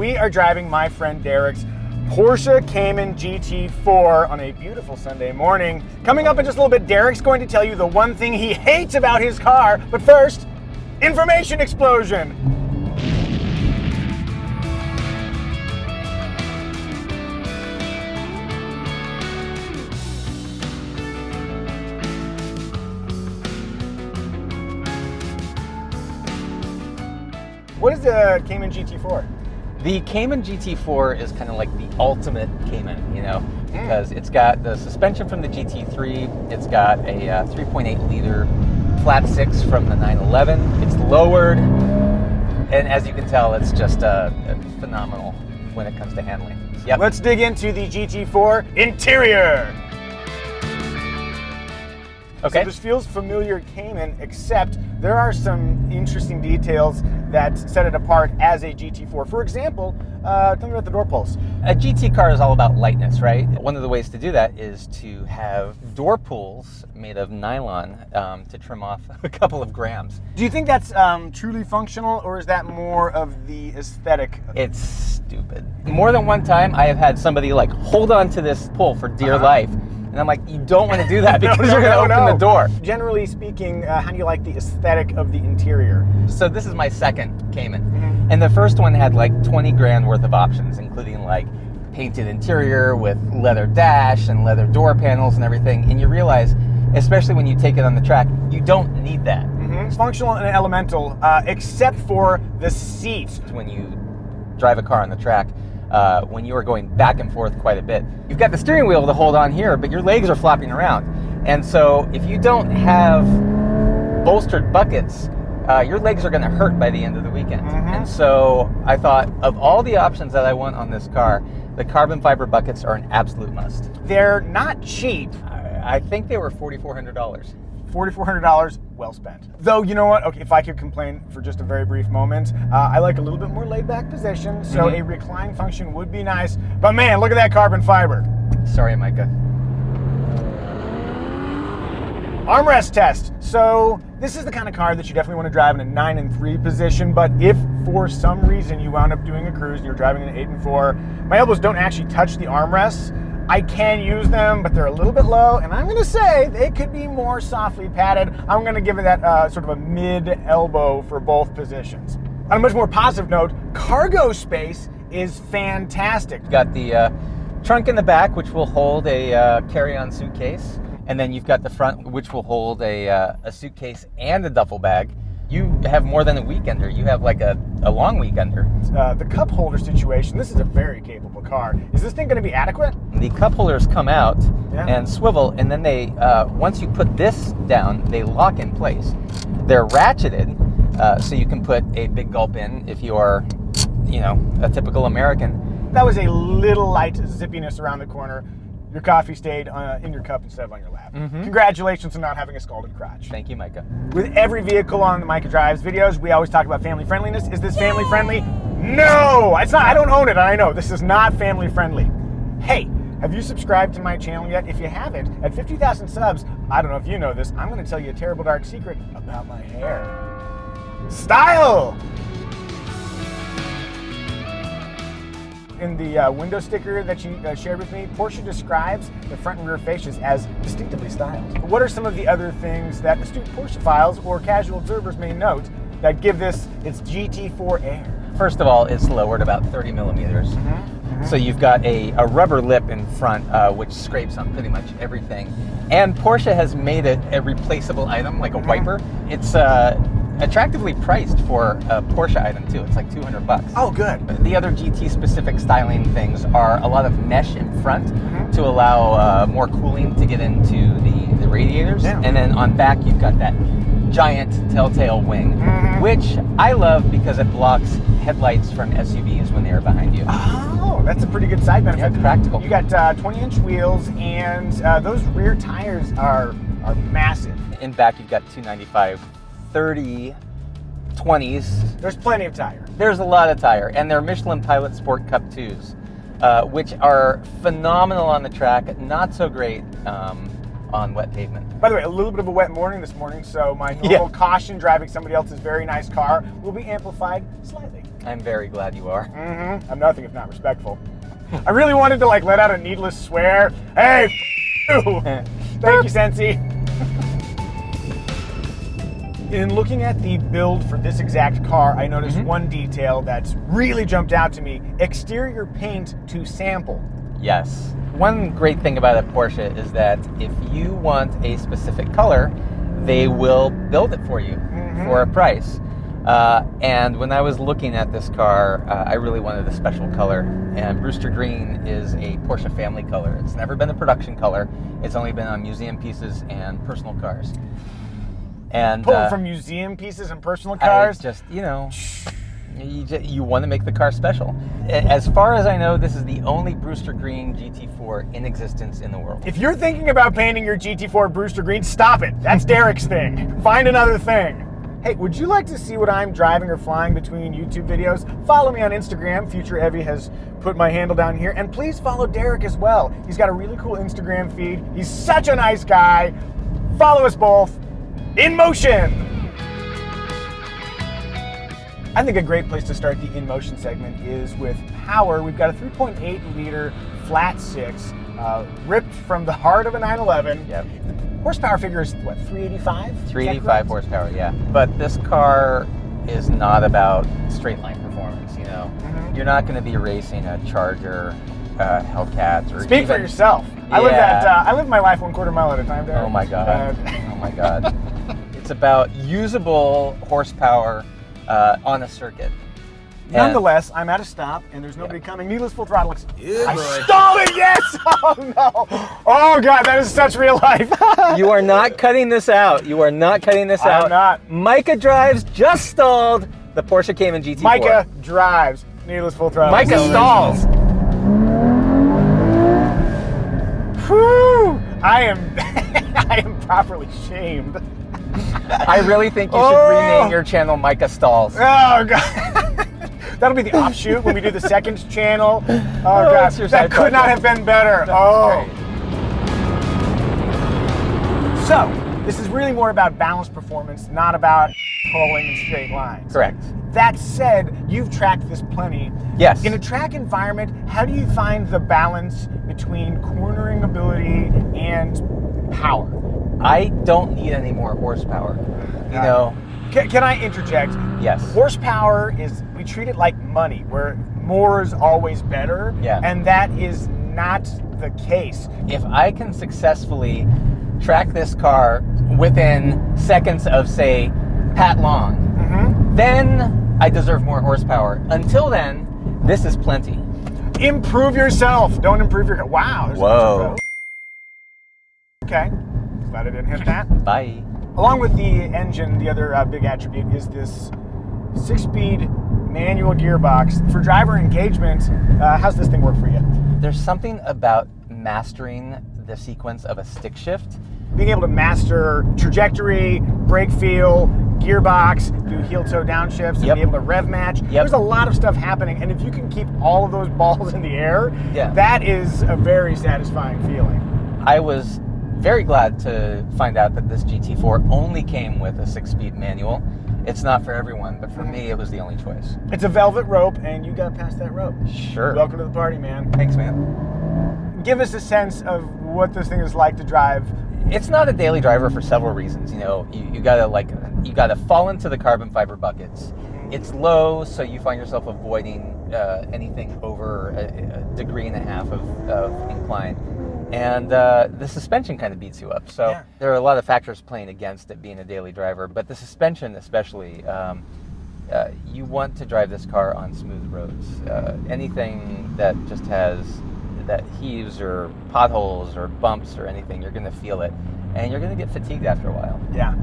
we are driving my friend Derek's Porsche Cayman GT4 on a beautiful Sunday morning. Coming up in just a little bit, Derek's going to tell you the one thing he hates about his car, but first, information explosion. What is the Cayman GT4? The Cayman GT4 is kind of like the ultimate Cayman, you know, because it's got the suspension from the GT3, it's got a 3.8 liter flat six from the 911, it's lowered, and as you can tell, it's just phenomenal when it comes to handling. Yep. Let's dig into the GT4 interior. Okay. So this feels familiar Cayman, except there are some interesting details that set it apart as a GT4. For example, tell me about the door pulls. A GT car is all about lightness, right? One of the ways to do that is to have door pulls made of nylon to trim off a couple of grams. Do you think that's truly functional, or is that more of the aesthetic? It's stupid. More than one time, I have had somebody like hold on to this pull for dear life. And I'm like, you don't want to do that because you're going to open the door. Generally speaking, how do you like the aesthetic of the interior? So this is my second Cayman. And the first one had like 20 grand worth of options, including like painted interior with leather dash and leather door panels and everything. And you realize, especially when you take it on the track, you don't need that. It's functional and elemental, except for the seats. When you drive a car on the track, when you are going back and forth quite a bit, you've got the steering wheel to hold on here, but your legs are flopping around. And so if you don't have bolstered buckets, your legs are going to hurt by the end of the weekend. And so I thought, of all the options that I want on this car, the carbon fiber buckets are an absolute must. They're not cheap. I think they were $4,400. $4,400, well spent. Though, you know what? Okay, if I could complain for just a very brief moment, I like a little bit more laid-back position, so a recline function would be nice. But man, look at that carbon fiber. Sorry, Micah. Armrest test. So this is the kind of car that you definitely want to drive in a 9 and 3 position, but if for some reason you wound up doing a cruise and you're driving in an 8 and 4, my elbows don't actually touch the armrests. I can use them, but they're a little bit low, and I'm going to say they could be more softly padded. I'm going to give it that sort of a mid-elbow for both positions. On a much more positive note, cargo space is fantastic. You've got the trunk in the back, which will hold a carry-on suitcase, and then you've got the front, which will hold a suitcase and a duffel bag. You have more than a weekender. You have like a long weekender. The cup holder situation, this is a very capable car. Is this thing going to be adequate? The cup holders come out and swivel, and then they, once you put this down, they lock in place. They're ratcheted, so you can put a big gulp in if you are, you know, a typical American. That was a little light zippiness around the corner. Your coffee stayed in your cup instead of on your lap. Congratulations on not having a scalded crotch. Thank you, Micah. With every vehicle on the Micah Drives videos, we always talk about family friendliness. Is this family friendly? No, it's not. I don't own it. I know this is not family friendly. Hey, have you subscribed to my channel yet? If you haven't, at 50,000 subs, I don't know if you know this, I'm going to tell you a terrible dark secret about my hair. Style! In the window sticker that you shared with me, Porsche describes the front and rear fascias as distinctively styled. What are some of the other things that astute Porsche-philes or casual observers may note that give this its GT4 air? First of all, it's lowered about 30 millimeters. So you've got a rubber lip in front, which scrapes on pretty much everything. And Porsche has made it a replaceable item, like a wiper. It's attractively priced for a Porsche item too. It's like $200. Oh, good. The other GT specific styling things are a lot of mesh in front to allow more cooling to get into the radiators. And then on back you've got that giant telltale wing, which I love because it blocks headlights from SUVs when they are behind you. Oh, that's a pretty good side benefit. Yeah, practical. You got 20-inch wheels, and those rear tires are massive. In back you've got 295 30 20s. There's plenty of tire. There's a lot of tire, and they're Michelin Pilot Sport Cup 2s, which are phenomenal on the track, not so great on wet pavement. By the way, a little bit of a wet morning this morning, so my normal caution driving somebody else's very nice car will be amplified slightly. I'm very glad you are. Mm-hmm. I'm nothing if not respectful. I really wanted to like let out a needless swear. Hey, you. Thank you, Sensi. In looking at the build for this exact car, I noticed one detail that's really jumped out to me. Exterior paint to sample. Yes. One great thing about a Porsche is that if you want a specific color, they will build it for you for a price. And when I was looking at this car, I really wanted a special color. And Brewster Green is a Porsche family color. It's never been a production color. It's only been on museum pieces and personal cars. And Pulled from museum pieces and personal cars? Just, you want to make the car special. As far as I know, this is the only Brewster Green GT4 in existence in the world. If you're thinking about painting your GT4 Brewster Green, stop it. That's Derek's thing. Find another thing. Hey, would you like to see what I'm driving or flying between YouTube videos? Follow me on Instagram. Future Evie has put my handle down here. And please follow Derek as well. He's got a really cool Instagram feed. He's such a nice guy. Follow us both. In motion! I think a great place to start the In Motion segment is with power. We've got a 3.8 liter flat six, ripped from the heart of a 911. Yep. The horsepower figure is what, 385? 385 horsepower, yeah. But this car is not about straight line performance, you know. You're not going to be racing a Charger, Hellcat, or Speak for yourself. I live my life 1/4 mile at a time, Derek. Oh my God. Oh my God. It's about usable horsepower on a circuit. Nonetheless, I'm at a stop and there's nobody coming. Needless full throttle. Yeah, I stalled it, yes! Oh no! Oh God, that is such real life. You are not cutting this out. You are not cutting this out. I'm not. Micah drives, just stalled the Porsche Cayman GT4. Micah drives. Needless full throttle. Micah stalls. Whew! I am properly shamed. I really think you should rename your channel Micah Stalls. Oh God. That'll be the offshoot when we do the second channel. Oh God, that could not have been better. Oh. So, this is really more about balanced performance, not about pulling in straight lines. Correct. That said, you've tracked this plenty. Yes. In a track environment, how do you find the balance between cornering ability and power? I don't need any more horsepower. You know. Can I interject? Yes. Horsepower we treat it like money, where more is always better. Yeah. And that is not the case. If I can successfully track this car within seconds of, say, Pat Long, then I deserve more horsepower. Until then, this is plenty. Improve yourself. Don't improve your... Wow. Whoa. Okay. Glad I didn't hit that. Bye. Along with the engine, the other big attribute is this 6-speed manual gearbox. For driver engagement, how's this thing work for you? There's something about mastering the sequence of a stick shift. Being able to master trajectory, brake feel, gearbox, do heel-toe downshifts, and be able to rev match. There's a lot of stuff happening, and if you can keep all of those balls in the air, that is a very satisfying feeling. I was very glad to find out that this GT4 only came with a 6-speed manual. It's not for everyone, but for me, it was the only choice. It's a velvet rope, and you got past that rope. Sure. Welcome to the party, man. Thanks, man. Give us a sense of what this thing is like to drive. It's not a daily driver for several reasons. You know, you gotta fall into the carbon fiber buckets. It's low, so you find yourself avoiding anything over a degree and a half of incline. And the suspension kind of beats you up. So there are a lot of factors playing against it being a daily driver, but the suspension especially, you want to drive this car on smooth roads. Anything that just has that heaves or potholes or bumps or anything, you're going to feel it, and you're going to get fatigued after a while. Yeah.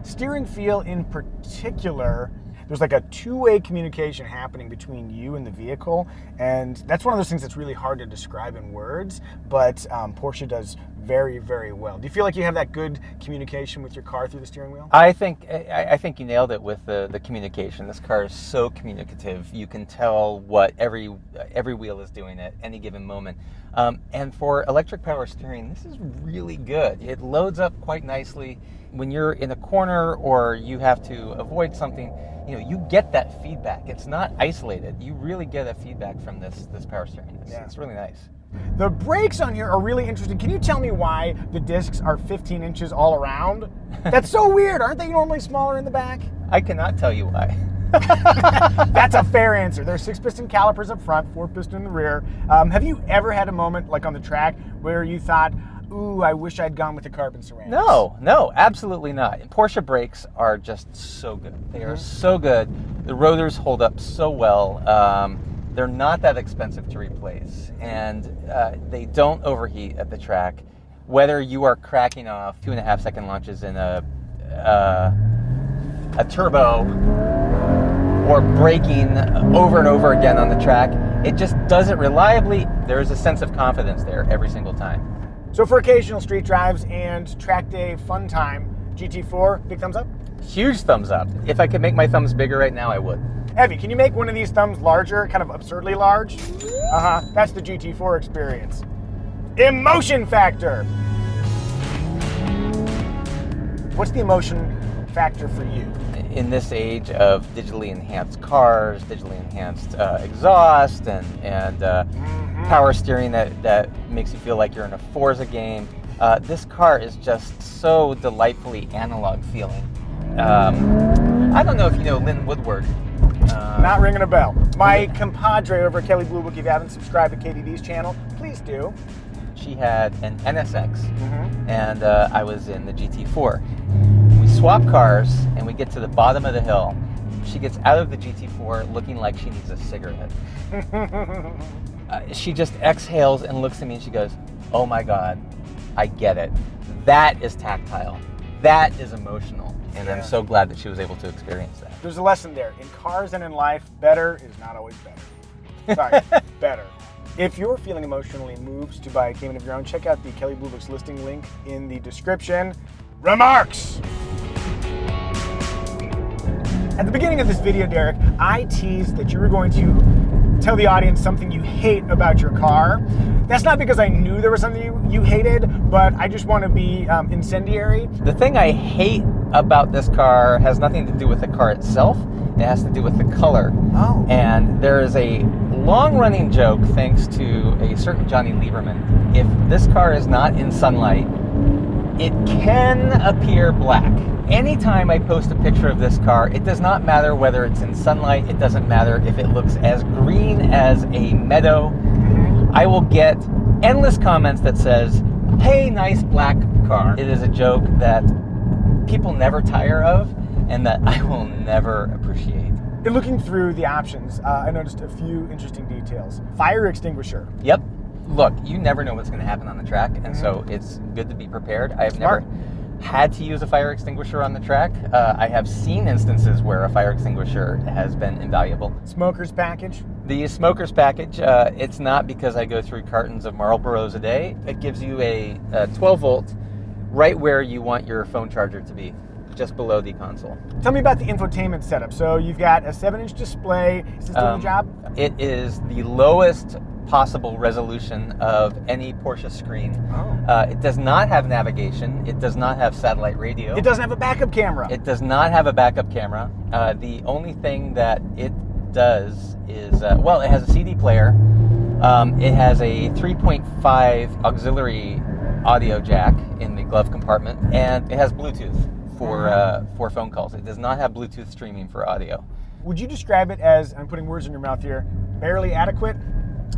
Steering feel in particular, there's like a two-way communication happening between you and the vehicle, and that's one of those things that's really hard to describe in words, but Porsche does very, very well. Do you feel like you have that good communication with your car through the steering wheel? I think you nailed it with the communication. This car is so communicative. You can tell what every wheel is doing at any given moment. And for electric power steering, this is really good. It loads up quite nicely. When you're in a corner or you have to avoid something, you get that feedback. It's not isolated. You really get a feedback from this power steering. It's really nice. The brakes on here are really interesting. Can you tell me why the discs are 15 inches all around? That's so weird. Aren't they normally smaller in the back? I cannot tell you why. That's a fair answer. There's 6-piston calipers up front, 4-piston in the rear. Have you ever had a moment like on the track where you thought, ooh, I wish I'd gone with the carbon ceramics? No, absolutely not. Porsche brakes are just so good. They are so good. The rotors hold up so well. They're not that expensive to replace, and they don't overheat at the track. Whether you are cracking off 2.5-second launches in a turbo or braking over and over again on the track, it just does it reliably. There's a sense of confidence there every single time. So for occasional street drives and track day fun time, GT4, big thumbs up? Huge thumbs up. If I could make my thumbs bigger right now, I would. Evie, can you make one of these thumbs larger, kind of absurdly large? That's the GT4 experience. Emotion factor. What's the emotion factor for you? In this age of digitally enhanced cars, digitally enhanced exhaust, and power steering that makes you feel like you're in a Forza game, this car is just so delightfully analog feeling. I don't know if you know Lynn Woodward. Not ringing a bell. My compadre over at Kelley Blue Book, if you haven't subscribed to KDD's channel, please do. She had an NSX, and I was in the GT4. We swap cars, and we get to the bottom of the hill. She gets out of the GT4 looking like she needs a cigarette. She just exhales and looks at me, and she goes, "Oh my God, I get it. That is tactile. That is emotional." And I'm so glad that she was able to experience that. There's a lesson there. In cars and in life, better is not always better. Sorry, better. If you're feeling emotionally moved to buy a Cayman of your own, check out the Kelley Blue Book's listing link in the description. Remarks! At the beginning of this video, Derek, I teased that you were going to tell the audience something you hate about your car. That's not because I knew there was something you hated, but I just want to be incendiary. The thing I hate about this car has nothing to do with the car itself. It has to do with the color. Oh. And there is a long-running joke, thanks to a certain Johnny Lieberman. If this car is not in sunlight, it can appear black. Anytime I post a picture of this car, it does not matter whether it's in sunlight. It doesn't matter if it looks as green as a meadow. I will get endless comments that says, "Hey, nice black car." It is a joke that people never tire of and that I will never appreciate. In looking through the options, I noticed a few interesting details. Fire extinguisher. Yep. Look, you never know what's going to happen on the track, and so it's good to be prepared. I have never had to use a fire extinguisher on the track. I have seen instances where a fire extinguisher has been invaluable. Smoker's package. The smoker's package, it's not because I go through cartons of Marlboros a day. It gives you a 12 volt right where you want your phone charger to be, just below the console. Tell me about the infotainment setup. So you've got a 7-inch display. Is this doing the job? It is the lowest possible resolution of any Porsche screen. It does not have navigation. It does not have satellite radio. It doesn't have a backup camera. It does not have a backup camera. The only thing that it does is, well, it has a CD player. It has a 3.5 auxiliary audio jack in the glove compartment, and it has Bluetooth for phone calls. It does not have Bluetooth streaming for audio. Would you describe it as, I'm putting words in your mouth here, barely adequate?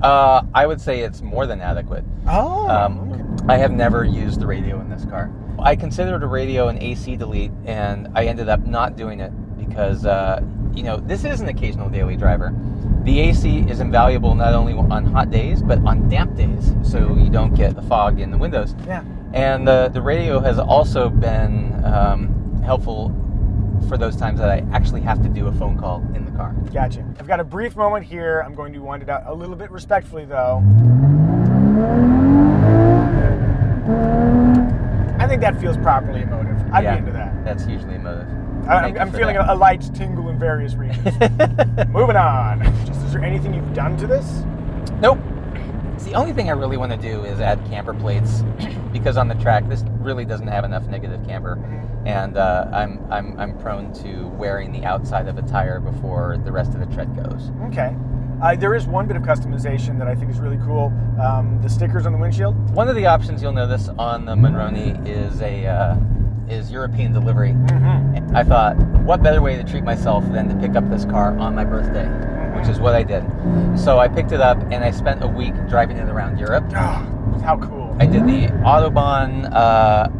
I would say it's more than adequate. Okay. I have never used the radio in this car. I considered a radio an AC delete, and I ended up not doing it because, this is an occasional daily driver. The AC is invaluable not only on hot days, but on damp days, so you don't get the fog in the windows. Yeah. And the radio has also been helpful for those times that I actually have to do a phone call in the car. Gotcha. I've got a brief moment here. I'm going to wind it out a little bit respectfully, though. I think that feels properly emotive. I'd Yeah, be into that. That's hugely emotive. I'm feeling a light tingle in various regions. Moving on. Is there anything you've done to this? Nope. It's the only thing I really want to do is add camber plates, because on the track this really doesn't have enough negative camber, and I'm prone to wearing the outside of a tire before the rest of the tread goes. Okay. There is one bit of customization that I think is really cool. The stickers on the windshield. One of the options you'll notice on the Monroney is European delivery. I thought, what better way to treat myself than to pick up this car on my birthday, which is what I did. So I picked it up and I spent a week driving it around Europe. Oh, how cool. I did the Autobahn,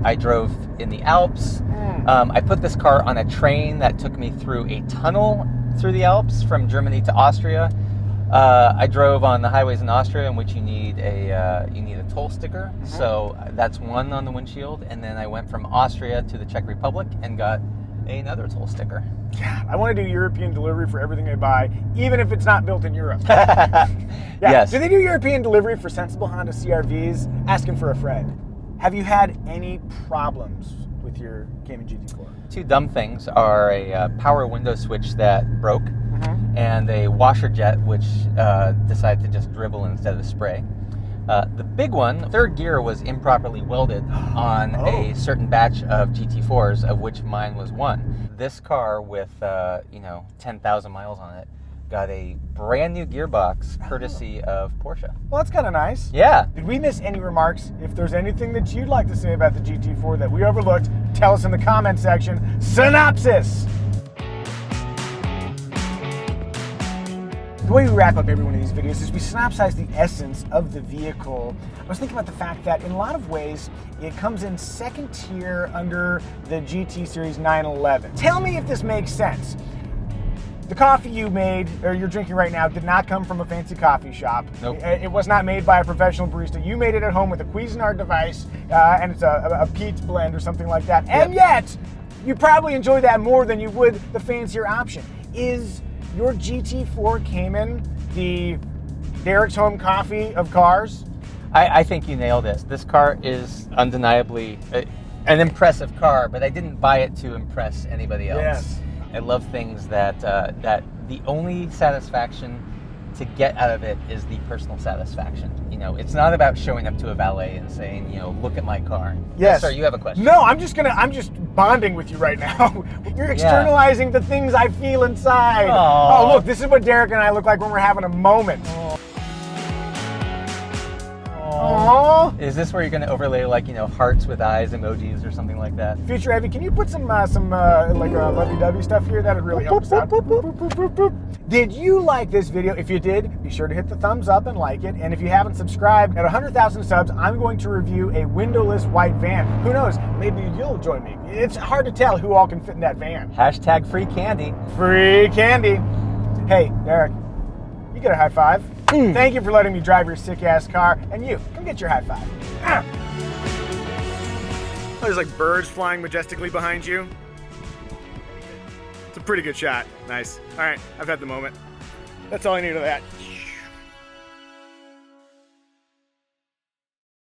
I drove in the Alps. I put this car on a train that took me through a tunnel through the Alps from Germany to Austria. I drove on the highways in Austria in which you need a toll sticker. So that's one on the windshield, and then I went from Austria to the Czech Republic and got another toll sticker. Yeah, I want to do European delivery for everything I buy, even if it's not built in Europe. Yeah. Yes. Do they do European delivery for sensible Honda CR-Vs? Asking for a friend. Have you had any problems with your Cayman GT4? Two dumb things are a power window switch that broke, and a washer jet which decided to just dribble instead of spray. The big one, third gear was improperly welded on a certain batch of GT4s, of which mine was one. This car with 10,000 miles on it got a brand new gearbox courtesy of Porsche. Well, that's kind of nice. Yeah. Did we miss any remarks? If there's anything that you'd like to say about the GT4 that we overlooked, tell us in the comment section. Synopsis! The way we wrap up every one of these videos is we synopsize the essence of the vehicle. I was thinking about the fact that in a lot of ways, it comes in second tier under the GT Series 911. Tell me if this makes sense. The coffee you made, or you're drinking right now, did not come from a fancy coffee shop. Nope. It was not made by a professional barista. You made it at home with a Cuisinart device, and it's a peat blend or something like that. And yet, you probably enjoy that more than you would the fancier option. Is your GT4 Cayman the Derek's Home Coffee of cars? I think you nailed this. This car is undeniably an impressive car, but I didn't buy it to impress anybody else. Yes. I love things that the only satisfaction to get out of it is the personal satisfaction. It's not about showing up to a valet and saying, look at my car. Yes. Sir, you have a question. No, I'm just bonding with you right now. You're externalizing the things I feel inside. Aww. Oh, look, this is what Derek and I look like when we're having a moment. Aww. Is this where you're going to overlay hearts with eyes emojis or something like that? Future Evie, can you put some lovey-dovey stuff here? That'd really help us out. Did you like this video? If you did, be sure to hit the thumbs up and like it. And if you haven't subscribed, at 100,000 subs, I'm going to review a windowless white van. Who knows? Maybe you'll join me. It's hard to tell who all can fit in that van. Hashtag free candy. Free candy. Hey, Derek, you get a high five. Thank you for letting me drive your sick-ass car. And you, come get your high five. There's like birds flying majestically behind you. It's a pretty good shot. Nice. All right, I've had the moment. That's all I need of that.